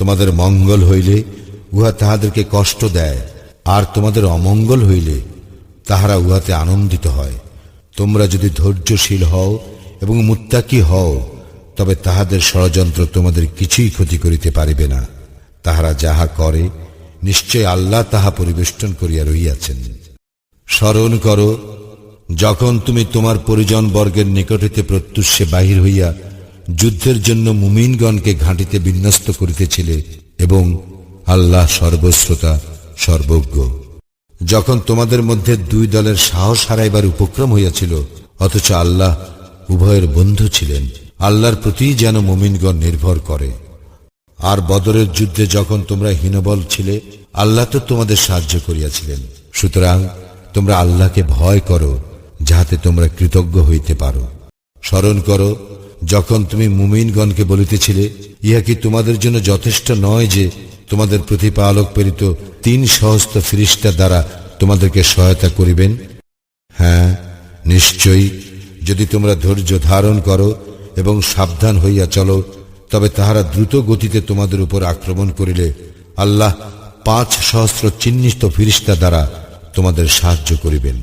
তোমাদের মঙ্গল হইলে উহা তাহাদেরকে কষ্ট দেয়, আর তোমাদের অমঙ্গল হইলে তাহারা উহাতে আনন্দিত হয়। তোমরা যদি ধৈর্যশীল হও এবং মুত্তাকি হও, তবে তাহাদের ষড়যন্ত্র তোমাদের কিছুই ক্ষতি করিতে পারিবে না। তাহারা যাহা করে নিশ্চয় আল্লাহ তাহা পরিবেষ্টন করিয়া রহিয়াছেন। স্মরণ করো, যখন তুমি তোমার পরিজন বর্গের নিকট হইতে প্রত্যুষে বাহির হইয়া যুদ্ধের জন্য মুমিনগণকে ঘাঁটিতে বিন্যস্ত করিতেছিলে, এবং আল্লাহ সর্বশ্রোতা সর্বজ্ঞ। যখন তোমাদের মধ্যে দুই দলের সাহস হারাইবার উপক্রম হইয়াছিল, অথচ আল্লাহ উভয়ের বন্ধু ছিলেন। আল্লাহর প্রতি যেন মুমিনগণ নির্ভর করে। আর বদরের যুদ্ধে যখন তোমরা হীনবল ছিলে, আল্লাহ তো তোমাদের সাহায্য করিয়াছিলেন। সুতরাং তোমরা আল্লাহকে ভয় করো, যাহাতে তোমরা কৃতজ্ঞ হইতে পারো। স্মরণ করো, যখন তুমি মুমিনগণকে বলিতেছিলে, ইহা কি তোমাদের জন্য যথেষ্ট নয় যে তোমাদের প্রতিপালক প্রেরিত 3 সহস্র ফিরিস্তা দ্বারা তোমাদেরকে সহায়তা করিবেন? হ্যাঁ, নিশ্চয়ই যদি তোমরা ধৈর্য ধারণ করো এবং সাবধান হইয়া চলো, তবে তাহারা দ্রুত গতিতে তোমাদের উপর আক্রমণ করিলে আল্লাহ 5 সহস্র চিহ্নিত ফিরিস্তা দ্বারা তোমাদের সাহায্য করিবেন।